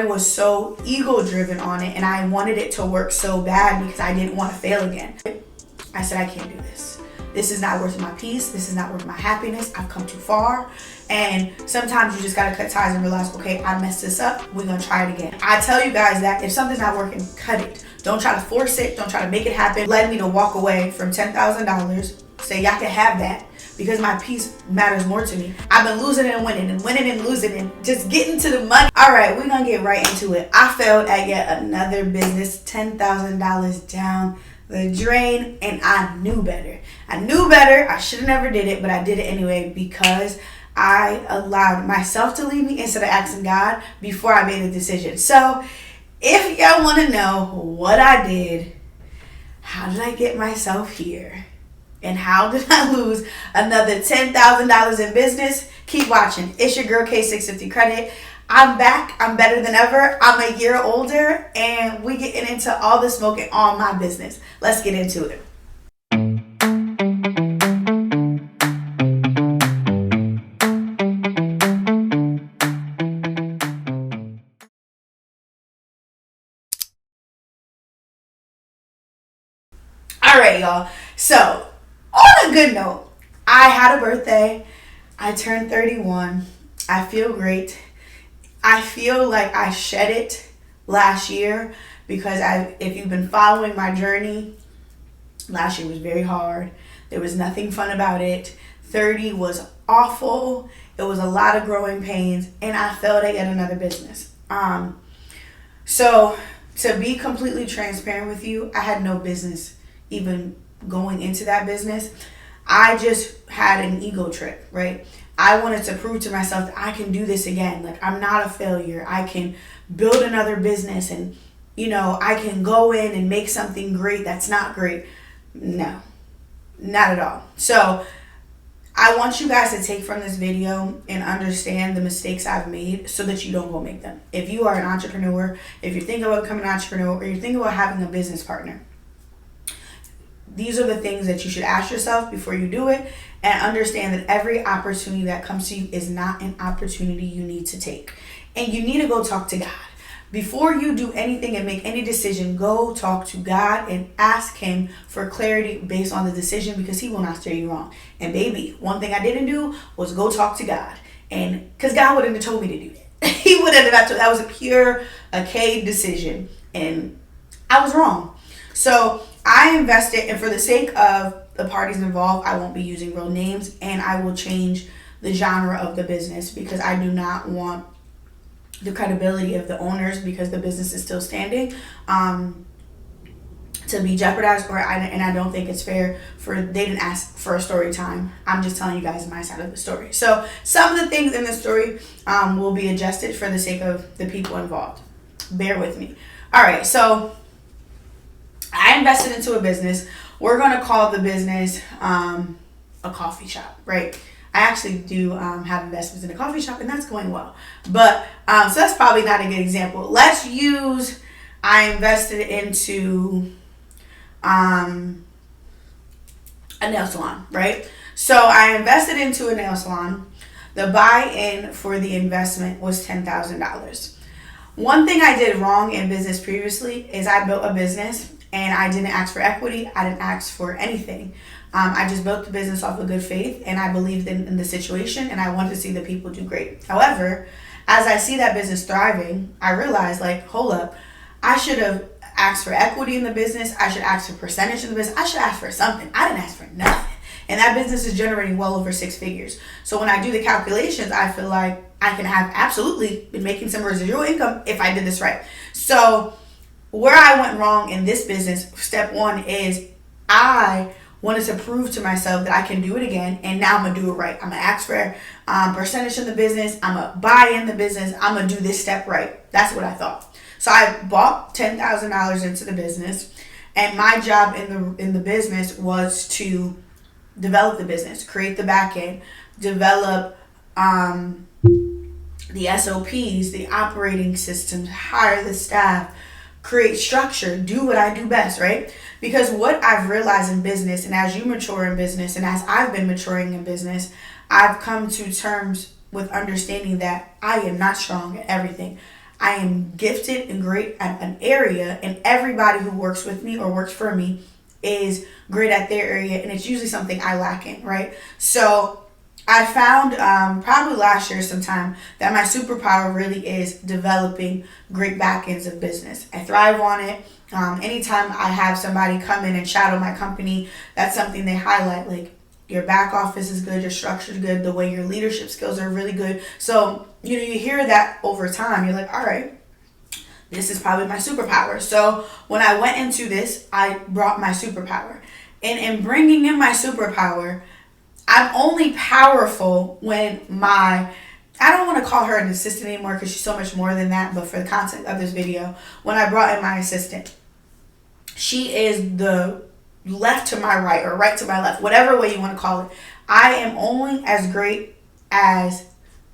I was so ego driven on it, and I wanted it to work so bad because I didn't want to fail again. I said, I can't do this. This is not worth my peace. This is not worth my happiness. I've come too far. And sometimes you just got to cut ties and realize, okay, I messed this up. We're going to try it again. I tell you guys that if something's not working, cut it. Don't try to force it. Don't try to make it happen. Led me to walk away from $10,000. Say, y'all can have that, because my peace matters more to me. I've been losing and winning and winning and losing and just getting to the money. All right, we're going to get right into it. I failed at yet another business, $10,000 down the drain, and I knew better. I should have never did it, but I did it anyway because I allowed myself to lead me instead of asking God before I made a decision. So if y'all want to know what I did, how did I get myself here, and how did I lose another $10,000 in business, keep watching. It's your girl K650 Credit. I'm back. I'm better than ever. I'm a year older, and we getting into all the smoking on my business. Let's get into it. All right, y'all. So, on a good note, I had a birthday. I turned 31. I feel great. I feel like I shed it last year because if you've been following my journey, last year was very hard. There was nothing fun about it. 30 was awful. It was a lot of growing pains, and I failed at yet another business. So to be completely transparent with you, I had no business even going into that business. I just had an ego trip, right? I wanted to prove to myself that I can do this again. Like, I'm not a failure. I can build another business, and, I can go in and make something great that's not great. No, not at all. So I want you guys to take from this video and understand the mistakes I've made so that you don't go make them. If you are an entrepreneur, if you're thinking about becoming an entrepreneur, or you're thinking about having a business partner, these are the things that you should ask yourself before you do it, and understand that every opportunity that comes to you is not an opportunity you need to take. And you need to go talk to God. Before you do anything and make any decision, go talk to God and ask Him for clarity based on the decision, because He will not steer you wrong. And baby, one thing I didn't do was go talk to God. And because God wouldn't have told me to do that. He wouldn't have told. That was a pure, K decision. And I was wrong. So I invested, and for the sake of the parties involved, I won't be using real names, and I will change the genre of the business because I do not want the credibility of the owners, because the business is still standing, to be jeopardized, and I don't think it's fair they didn't ask for a story time. I'm just telling you guys my side of the story. So some of the things in the story will be adjusted for the sake of the people involved. Bear with me. All right, so I invested into a business. We're going to call the business a coffee shop, right? I actually do have investments in a coffee shop, and that's going well. But so that's probably not a good example. Let's use, I invested into a nail salon, right? So I invested into a nail salon. The buy-in for the investment was $10,000. One thing I did wrong in business previously is I built a business and I didn't ask for equity. I didn't ask for anything. I just built the business off of good faith, and I believed in the situation, and I wanted to see the people do great. However, as I see that business thriving, I realized, hold up, I should have asked for equity in the business. I should ask for percentage in the business. I should ask for something. I didn't ask for nothing. And that business is generating well over 6 figures. So when I do the calculations, I feel like I can have absolutely been making some residual income if I did this right. So where I went wrong in this business, step one is I wanted to prove to myself that I can do it again, and now I'm going to do it right. I'm going to ask for percentage in the business. I'm going to buy in the business. I'm going to do this step right. That's what I thought. So I bought $10,000 into the business, and my job in the business was to develop the business, create the back end, develop the SOPs, the operating systems, hire the staff, create structure, do what I do best, right? Because what I've realized in business, and as you mature in business, and as I've been maturing in business, I've come to terms with understanding that I am not strong at everything. I am gifted and great at an area, and everybody who works with me or works for me is great at their area, and it's usually something I lack in, right? So I found probably last year sometime that my superpower really is developing great back ends of business. I thrive on it. Anytime I have somebody come in and shadow my company, that's something they highlight. Like, your back office is good, your structure is good, the way your leadership skills are really good. So, you hear that over time. You're like, all right, this is probably my superpower. So when I went into this, I brought my superpower. And in bringing in my superpower, I'm only powerful when I don't want to call her an assistant anymore because she's so much more than that, but for the content of this video, when I brought in my assistant, she is the left to my right or right to my left, whatever way you want to call it. I am only as great as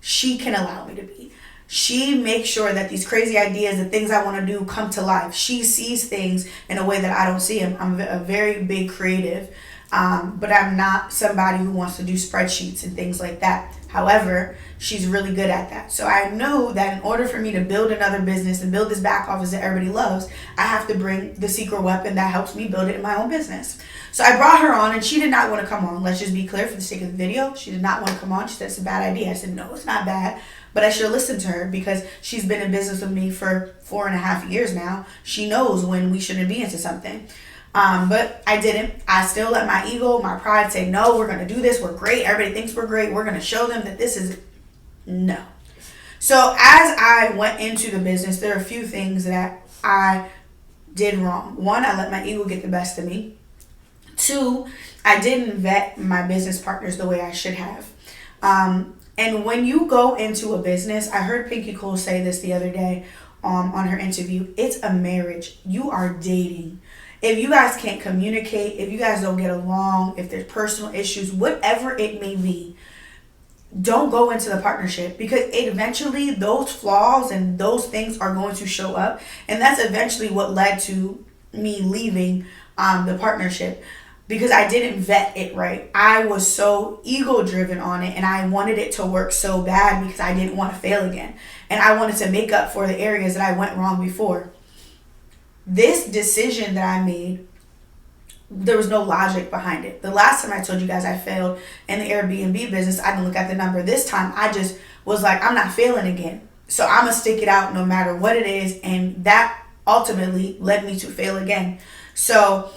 she can allow me to be. She makes sure that these crazy ideas, the things I want to do, come to life. She sees things in a way that I don't see them. I'm a very big creative, but I'm not somebody who wants to do spreadsheets and things like that. However, she's really good at that. So I knew that in order for me to build another business and build this back office that everybody loves, I have to bring the secret weapon that helps me build it in my own business. So I brought her on, and she did not want to come on. Let's just be clear for the sake of the video. She did not want to come on. She said it's a bad idea. I said, no, it's not bad, but I should listen to her because she's been in business with me for 4.5 years now. She knows when we shouldn't be into something. But I didn't. I still let my ego, my pride say, no, we're going to do this. We're great. Everybody thinks we're great. We're going to show them that this is no. So as I went into the business, there are a few things that I did wrong. One, I let my ego get the best of me. Two, I didn't vet my business partners the way I should have. And when you go into a business, I heard Pinky Cole say this the other day on her interview, it's a marriage. You are dating. If you guys can't communicate, if you guys don't get along, if there's personal issues, whatever it may be, don't go into the partnership because eventually those flaws and those things are going to show up. And that's eventually what led to me leaving the partnership because I didn't vet it right. I was so ego driven on it and I wanted it to work so bad because I didn't want to fail again. And I wanted to make up for the areas that I went wrong before. This decision that I made, there was no logic behind it. The last time I told you guys I failed in the Airbnb business, I didn't look at the number. This time I just was like, I'm not failing again. So I'm going to stick it out no matter what it is. And that ultimately led me to fail again. So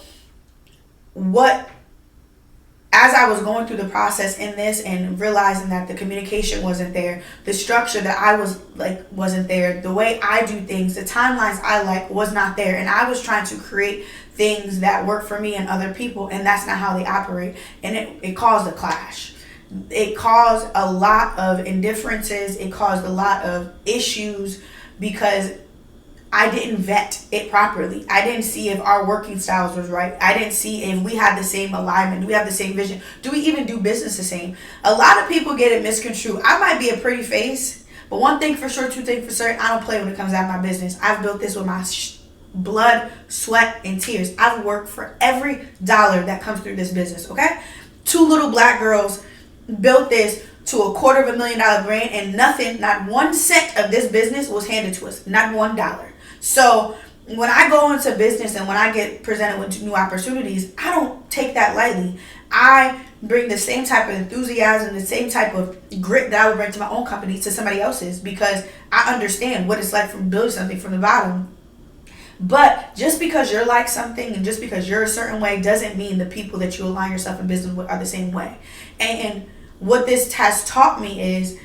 as I was going through the process in this and realizing that the communication wasn't there, the structure that I was like wasn't there, the way I do things, the timelines I like was not there. And I was trying to create things that work for me and other people, and that's not how they operate. And it caused a clash. It caused a lot of indifferences. It caused a lot of issues because I didn't vet it properly. I didn't see if our working styles was right. I didn't see if we had the same alignment. Do we have the same vision? Do we even do business the same? A lot of people get it misconstrued. I might be a pretty face, but one thing for sure, two things for certain, I don't play when it comes out of my business. I've built this with my blood, sweat, and tears. I've worked for every dollar that comes through this business, okay? 2 little black girls built this to a $250,000 brand, and nothing, not 1 cent of this business was handed to us. Not $1. So when I go into business and when I get presented with new opportunities, I don't take that lightly. I bring the same type of enthusiasm, the same type of grit that I would bring to my own company to somebody else's because I understand what it's like from building something from the bottom. But just because you're like something and just because you're a certain way doesn't mean the people that you align yourself in business with are the same way. And what this has taught me is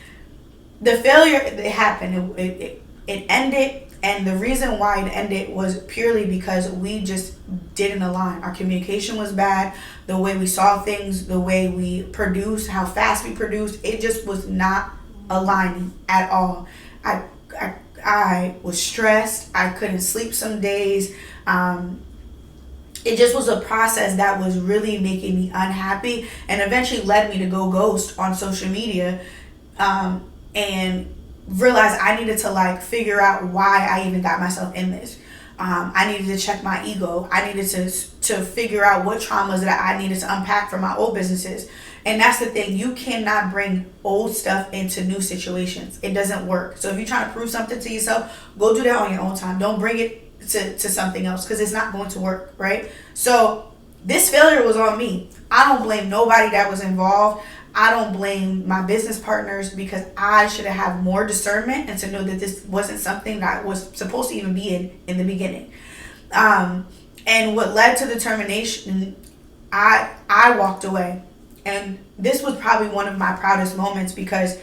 the failure, it happened, it ended. And the reason why it ended was purely because we just didn't align. Our communication was bad. The way we saw things, the way we produced, how fast we produced, it just was not aligning at all. I was stressed. I couldn't sleep some days. It just was a process that was really making me unhappy and eventually led me to go ghost on social media and realized I needed to figure out why I even got myself in this. I needed to check my ego. I needed to figure out what traumas that I needed to unpack from my old businesses. And that's the thing. You cannot bring old stuff into new situations. It doesn't work. So if you're trying to prove something to yourself, go do that on your own time. Don't bring it to something else, because it's not going to work, right? So this failure was on me. I don't blame nobody that was involved. I don't blame my business partners, because I should have had more discernment and to know that this wasn't something that was supposed to even be in the beginning. And what led to the termination, I walked away. And this was probably one of my proudest moments, because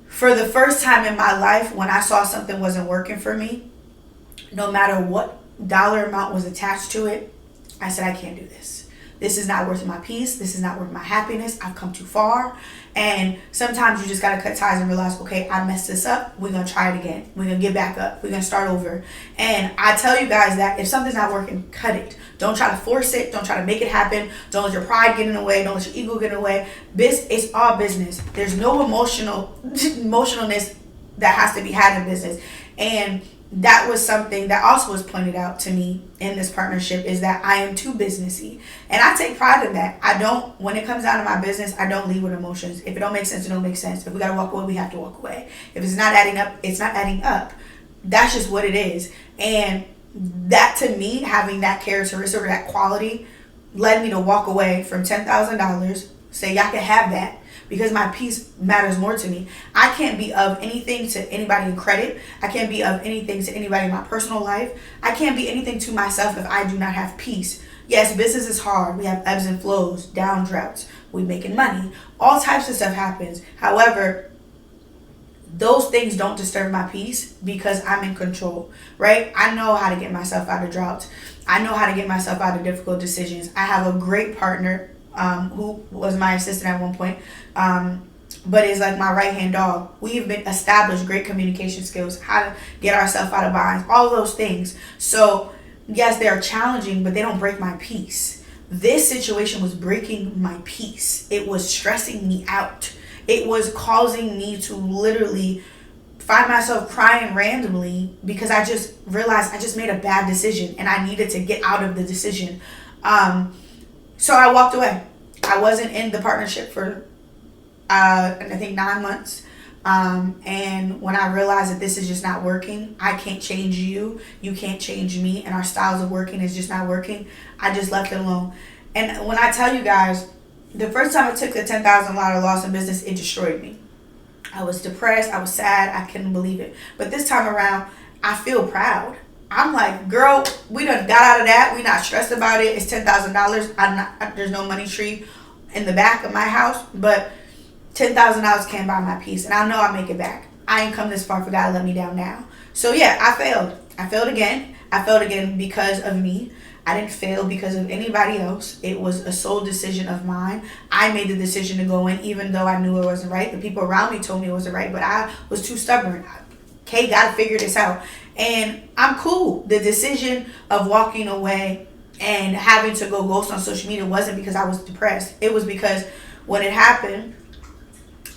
for the first time in my life, when I saw something wasn't working for me, no matter what dollar amount was attached to it, I said, I can't do this. This is not worth my peace. This is not worth my happiness. I've come too far. And sometimes you just got to cut ties and realize, okay, I messed this up. We're going to try it again. We're going to get back up. We're going to start over. And I tell you guys that if something's not working, cut it. Don't try to force it. Don't try to make it happen. Don't let your pride get in the way. Don't let your ego get in the way. It's all business. There's no emotionalness that has to be had in business. And that was something that also was pointed out to me in this partnership, is that I am too businessy. And I take pride in that. When it comes down to my business, I don't lead with emotions. If it don't make sense, it don't make sense. If we got to walk away, we have to walk away. If it's not adding up, it's not adding up. That's just what it is. And that, to me, having that characteristic or that quality led me to walk away from $10,000, say, y'all can have that, because my peace matters more to me. I can't be of anything to anybody in credit. I can't be of anything to anybody in my personal life. I can't be anything to myself if I do not have peace. Yes, business is hard. We have ebbs and flows, down droughts. We making money. All types of stuff happens. However, those things don't disturb my peace, because I'm in control, right? I know how to get myself out of droughts. I know how to get myself out of difficult decisions. I have a great partner who was my assistant at one point, but is like my right-hand dog. We've been established great communication skills, how to get ourselves out of binds, all those things. So yes, they're challenging, but they don't break my peace. This situation was breaking my peace. It was stressing me out. It was causing me to literally find myself crying randomly, because I just realized I just made a bad decision and I needed to get out of the decision. So I walked away. I wasn't in the partnership for, I think 9 months. And when I realized that this is just not working, I can't change you. You can't change me. And our styles of working is just not working. I just left it alone. And when I tell you guys, the first time I took the $10,000 loss in business, it destroyed me. I was depressed. I was sad. I couldn't believe it. But this time around, I feel proud. I'm like, girl, we done got out of that. We not stressed about it. It's $10,000. There's no money tree in the back of my house, but $10,000 can't buy my peace, and I know I'll make it back. I ain't come this far for God to let me down now. So yeah, I failed. I failed again. I failed again because of me. I didn't fail because of anybody else. It was a sole decision of mine. I made the decision to go in, even though I knew it wasn't right. The people around me told me it wasn't right, but I was too stubborn. Okay, gotta figure this out. And I'm cool. The decision of walking away and having to go ghost on social media wasn't because I was depressed. It was because when it happened,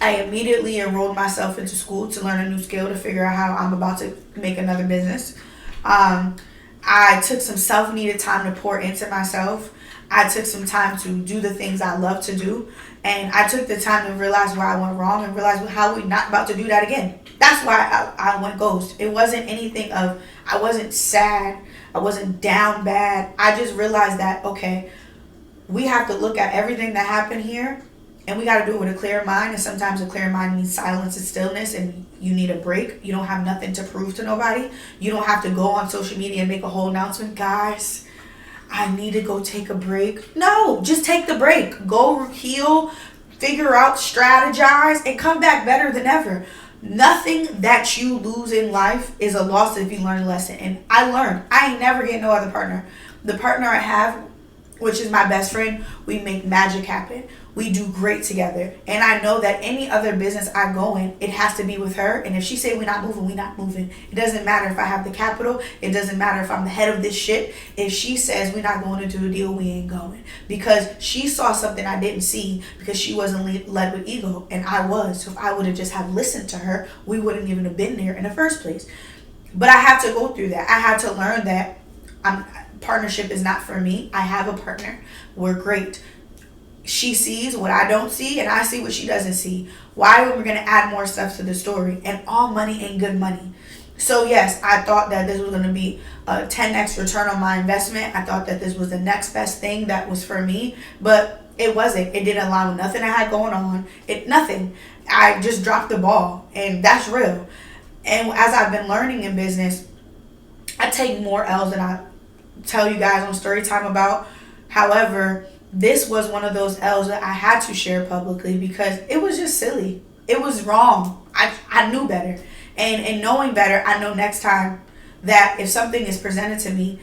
I immediately enrolled myself into school to learn a new skill, to figure out how I'm about to make another business. I took some self-needed time to pour into myself. I took some time to do the things I love to do. And I took the time to realize where I went wrong and realize how we're not about to do that again. That's why I went ghost. It wasn't anything of, I wasn't sad. I wasn't down bad. I just realized that, okay, we have to look at everything that happened here, and we got to do it with a clear mind. And sometimes a clear mind means silence and stillness, and you need a break. You don't have nothing to prove to nobody. You don't have to go on social media and make a whole announcement. Guys, I need to go take a break. No, just take the break. Go heal, figure out, strategize, and come back better than ever. Nothing that you lose in life is a loss if you learn a lesson. And I learned. I ain't never get no other partner. The partner I have, which is my best friend, we make magic happen. We do great together. And I know that any other business I go in, it has to be with her. And if she say we're not moving, we're not moving. It doesn't matter if I have the capital. It doesn't matter if I'm the head of this shit. If she says we're not going into a deal, we ain't going. Because she saw something I didn't see, because she wasn't led with ego and I was. So if I would have just have listened to her, we wouldn't even have been there in the first place. But I had to go through that. I had to learn that partnership is not for me. I have a partner. We're great. She sees what I don't see, and I see what she doesn't see. Why are we going to add more stuff to the story? And all money ain't good money. So yes, I thought that this was going to be a 10x return on my investment. I thought that this was the next best thing that was for me, but it wasn't. It didn't align with nothing I had going on. Nothing. I just dropped the ball, and that's real. And as I've been learning in business, I take more L's than I tell you guys on story time about. However, this was one of those L's that I had to share publicly because it was just silly. It was wrong. I knew better. And knowing better, I know next time that if something is presented to me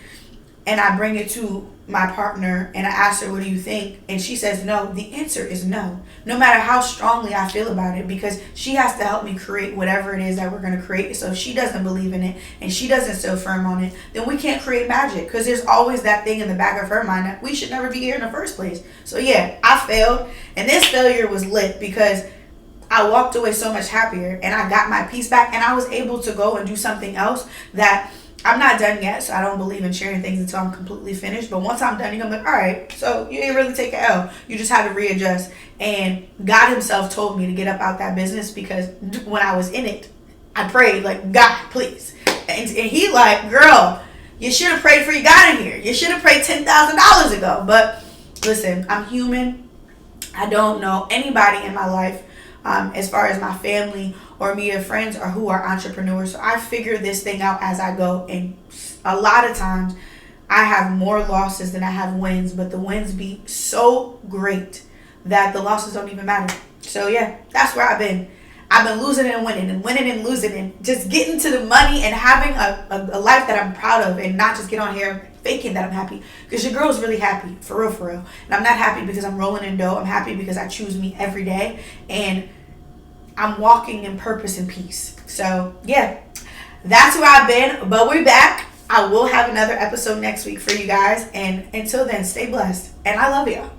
and I bring it to my partner and I ask her, what do you think? And she says no, the answer is no. No matter how strongly I feel about it, because she has to help me create whatever it is that we're going to create. So if she doesn't believe in it and she doesn't stand firm on it, then we can't create magic, because there's always that thing in the back of her mind that we should never be here in the first place. So yeah, I failed, and this failure was lit because I walked away so much happier and I got my peace back, and I was able to go and do something else that I'm not done yet. So I don't believe in sharing things until I'm completely finished. But once I'm done, I'm like, all right, so you didn't really take an L. You just had to readjust. And God himself told me to get up out that business, because when I was in it, I prayed like, God, please. And he like, girl, you should have prayed before you got in here. You should have prayed $10,000 ago. But listen, I'm human. I don't know anybody in my life, as far as my family or immediate friends, or who are entrepreneurs. So I figure this thing out as I go. And a lot of times I have more losses than I have wins, but the wins be so great that the losses don't even matter. So yeah, that's where I've been. I've been losing and winning and winning and losing, and just getting to the money and having a life that I'm proud of, and not just get on here faking that I'm happy, because your girl's really happy, for real, for real. And I'm not happy because I'm rolling in dough. I'm happy because I choose me every day, and I'm walking in purpose and peace. So yeah, that's where I've been, but we're back. I will have another episode next week for you guys, and until then, stay blessed, and I love y'all.